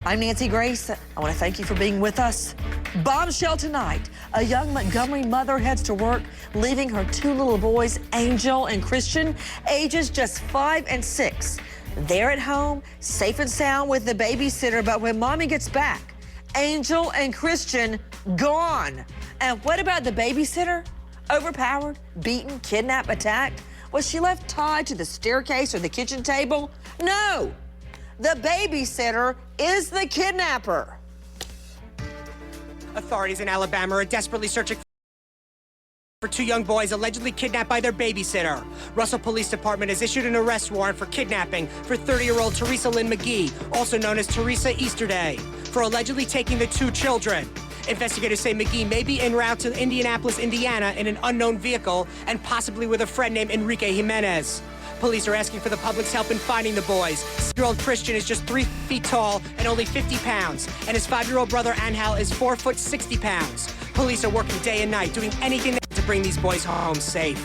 I'm Nancy Grace. I want to thank you for being with us. Bombshell tonight. A young Montgomery mother heads to work, leaving her two little boys, Angel and Christian, ages just 5 and 6. They're at home, safe and sound with the babysitter, but when mommy gets back, Angel and Christian gone. And what about the babysitter? Overpowered, beaten, kidnapped, attacked? Was she left tied to the staircase or the kitchen table? No. The babysitter is the kidnapper. Authorities in Alabama are desperately searching for two young boys allegedly kidnapped by their babysitter. Russell Police Department has issued an arrest warrant for kidnapping for 30-year-old Teresa Lynn McGee, also known as Teresa Easterday, for allegedly taking the two children. Investigators say McGee may be en route to Indianapolis, Indiana in an unknown vehicle and possibly with a friend named Enrique Jimenez. Police are asking for the public's help in finding the boys. 6-year-old Christian is just 3 feet tall and only 50 pounds, and his 5-year-old brother Angel is 4 foot 60 pounds. Police are working day and night, doing anything they can to bring these boys home safe.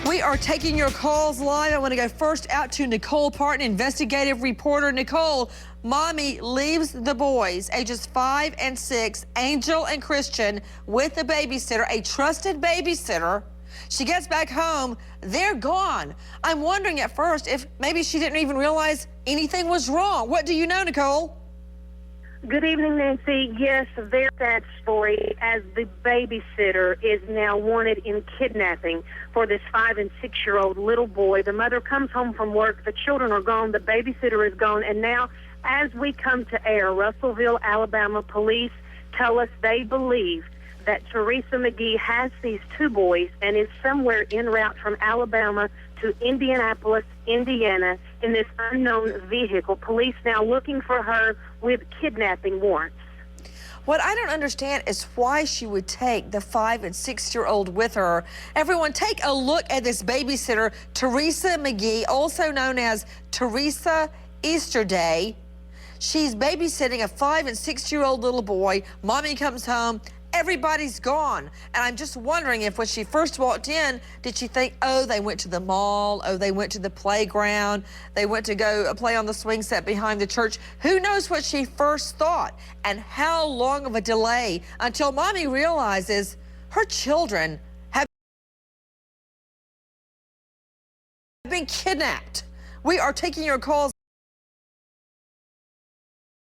We are taking your calls live. I want to go first out to Nicole Parton, investigative reporter. Nicole, mommy leaves the boys, ages 5 and 6, Angel and Christian, with the babysitter, a trusted babysitter. She gets back home, they're gone. I'm wondering at first if maybe she didn't even realize anything was wrong. What do you know, Nicole? Good evening, Nancy. Yes, a very sad story, as the babysitter is now wanted in kidnapping for this 5 and 6-year-old little boy. The mother comes home from work, the children are gone, the babysitter is gone, and now as we come to air, Russellville, Alabama police tell us they believe that Teresa McGee has these two boys and is somewhere en route from Alabama to Indianapolis, Indiana, in this unknown vehicle. Police now looking for her with kidnapping warrants. What I don't understand is why she would take the 5 and 6-year-old with her. Everyone, take a look at this babysitter, Teresa McGee, also known as Teresa Easterday. She's babysitting a 5 and 6-year-old little boy. Mommy comes home. Everybody's gone. And I'm just wondering if when she first walked in, did she think, oh, they went to the mall, oh, they went to the playground, they went to go play on the swing set behind the church. Who knows what she first thought and how long of a delay until mommy realizes her children have been kidnapped. We are taking your calls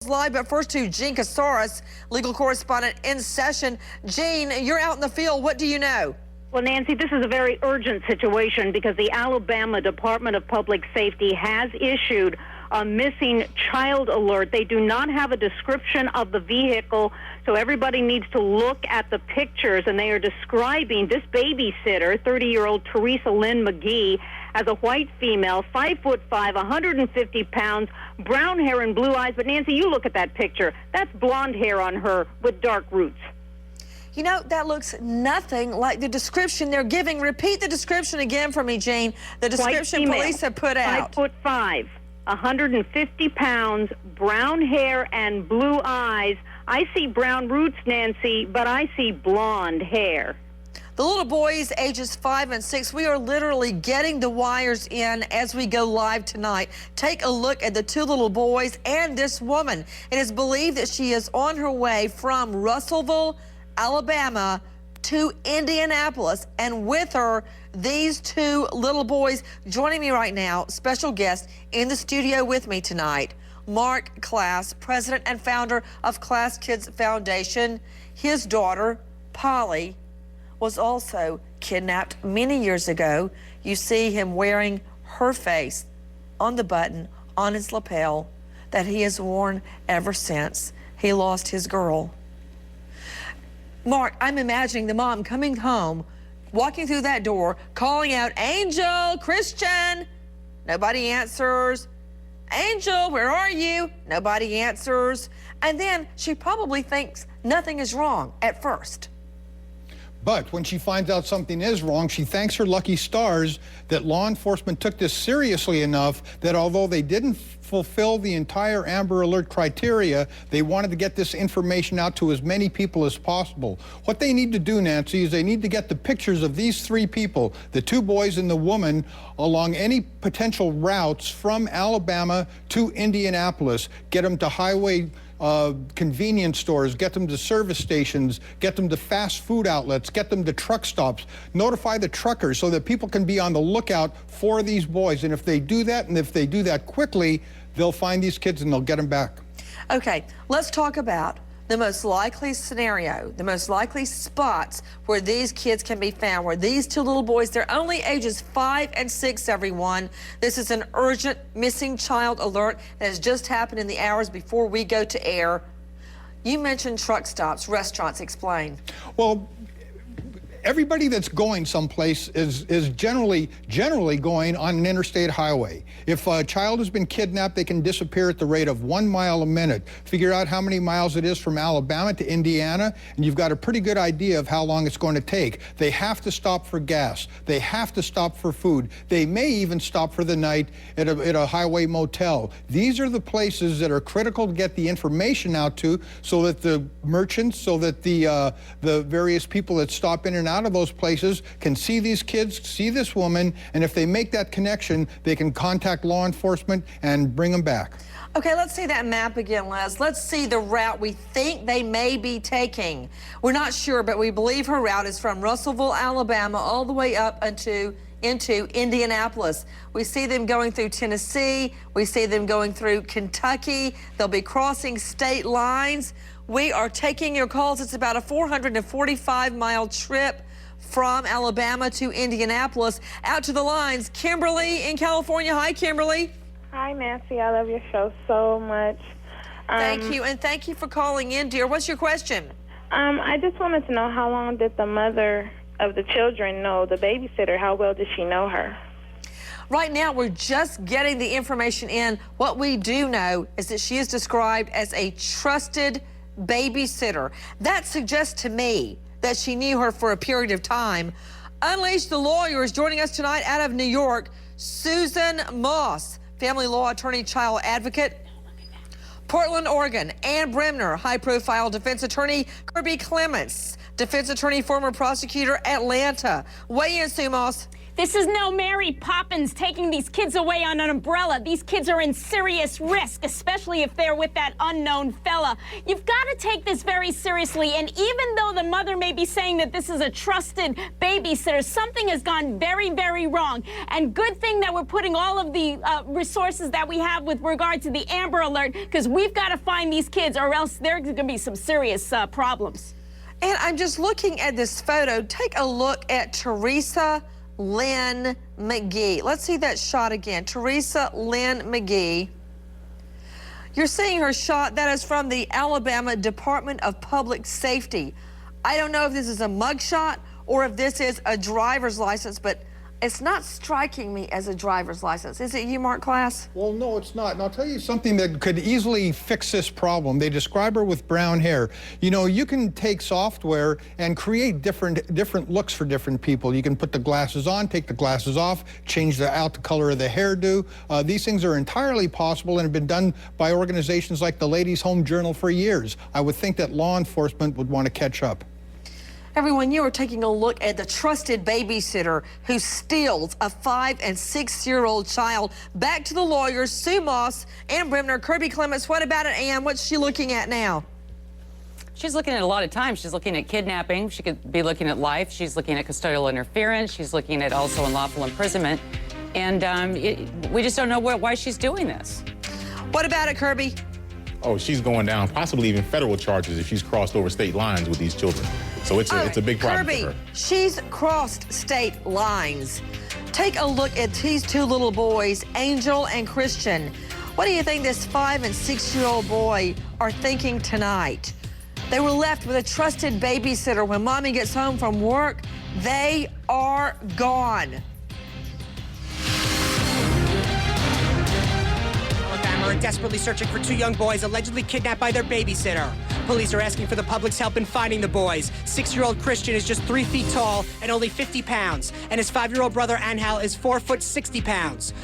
live, but first to Gene Casares, legal correspondent in session. Gene, you're out in the field. What do you know? Well, Nancy, this is a very urgent situation because the Alabama Department of Public Safety has issued a missing child alert. They do not have a description of the vehicle, so everybody needs to look at the pictures, and they are describing this babysitter, 30-year-old Teresa Lynn McGee, as a white female, 5'5", 150 pounds, brown hair and blue eyes. But Nancy, you look at that picture. That's blonde hair on her with dark roots. You know, that looks nothing like the description they're giving. Repeat the description again for me, Gene. The description police have put out. 5'5", 150 pounds, brown hair and blue eyes. I see brown roots, Nancy, but I see blonde hair. The little boys, ages 5 and 6, we are literally getting the wires in as we go live tonight. Take a look at the two little boys and this woman. It is believed that she is on her way from Russellville, Alabama, to Indianapolis, and with her, these two little boys. Joining me right now, special guest in the studio with me tonight, Mark Class, president and founder of Class Kids Foundation. His daughter, Polly, was also kidnapped many years ago. You see him wearing her face on the button on his lapel that he has worn ever since he lost his girl. Mark, I'm imagining the mom coming home, walking through that door, calling out, Angel, Christian. Nobody answers. Angel, where are you? Nobody answers. And then she probably thinks nothing is wrong at first. But when she finds out something is wrong, she thanks her lucky stars that law enforcement took this seriously enough that although they didn't fulfill the entire Amber Alert criteria. They wanted to get this information out to as many people as possible. What they need to do, Nancy, is they need to get the pictures of these three people, the two boys and the woman, along any potential routes from Alabama to Indianapolis, get them to highway convenience stores, get them to service stations, get them to fast food outlets, get them to truck stops, notify the truckers so that people can be on the lookout for these boys. And if they do that, and if they do that quickly, they'll find these kids and they'll get them back. Okay, let's talk about the most likely scenario, the most likely spots where these kids can be found, where these two little boys, they're only ages 5 and 6, everyone. This is an urgent missing child alert that has just happened in the hours before we go to air. You mentioned truck stops, restaurants. Explain. Well, everybody that's going someplace is generally going on an interstate highway. If a child has been kidnapped, they can disappear at the rate of 1 mile a minute. Figure out how many miles it is from Alabama to Indiana, and you've got a pretty good idea of how long it's going to take. They have to stop for gas. They have to stop for food. They may even stop for the night at a highway motel. These are the places that are critical to get the information out to, so that the merchants, so that the various people that stop in and out of those places can see these kids, see this woman, and if they make that connection, they can contact law enforcement and bring them back. Okay, let's see that map again, Les. Let's see the route we think they may be taking. We're not sure, but we believe her route is from Russellville, Alabama, all the way up into Indianapolis. We see them going through Tennessee. We see them going through Kentucky. They'll be crossing state lines. We are taking your calls. It's about a 445-mile trip from Alabama to Indianapolis. Out to the lines, Kimberly in California. Hi, Kimberly. Hi, Nancy. I love your show so much. Thank you, and thank you for calling in, dear. What's your question? I just wanted to know, how long did the mother of the children know the babysitter? How well did she know her? Right now, we're just getting the information in. What we do know is that she is described as a trusted babysitter. That suggests to me that she knew her for a period of time. Unleash the Lawyer is joining us tonight out of New York. Susan Moss, family law attorney, child advocate. Portland, Oregon, Ann Bremner, high-profile defense attorney. Kirby Clements, defense attorney, former prosecutor, Atlanta. Weigh in, Sue Moss. This is no Mary Poppins taking these kids away on an umbrella. These kids are in serious risk, especially if they're with that unknown fella. You've got to take this very seriously. And even though the mother may be saying that this is a trusted babysitter, something has gone very, very wrong. And good thing that we're putting all of the resources that we have with regard to the Amber Alert, because we've got to find these kids, or else there's going to be some serious problems. And I'm just looking at this photo. Take a look at Teresa Lynn McGee. Let's see that shot again. Teresa Lynn McGee. You're seeing her shot. That is from the Alabama Department of Public Safety. I don't know if this is a mugshot or if this is a driver's license, but it's not striking me as a driver's license. Is it you, Mark Class? Well, no, it's not. And I'll tell you something that could easily fix this problem. They describe her with brown hair. You know, you can take software and create different looks for different people. You can put the glasses on, take the glasses off, change out the color of the hairdo. These things are entirely possible and have been done by organizations like the Ladies' Home Journal for years. I would think that law enforcement would want to catch up. Everyone, you are taking a look at the trusted babysitter who steals a 5- and 6-year-old child. Back to the lawyers, Sue Moss, Ann Bremner, Kirby Clements. What about it, Ann? What's she looking at now? She's looking at a lot of times. She's looking at kidnapping. She could be looking at life. She's looking at custodial interference. She's looking at also unlawful imprisonment. And we just don't know why she's doing this. What about it, Kirby? Oh, she's going down, possibly even federal charges if she's crossed over state lines with these children. So it's a big problem Kirby, for her. She's crossed state lines. Take a look at these two little boys, Angel and Christian. What do you think this 5- and 6-year-old boy are thinking tonight? They were left with a trusted babysitter. When mommy gets home from work, they are gone. Alabama are desperately searching for 2 young boys allegedly kidnapped by their babysitter. Police are asking for the public's help in finding the boys. 6-year-old Christian is just 3 feet tall and only 50 pounds, and his 5-year-old brother Angel is 4 foot 60 pounds.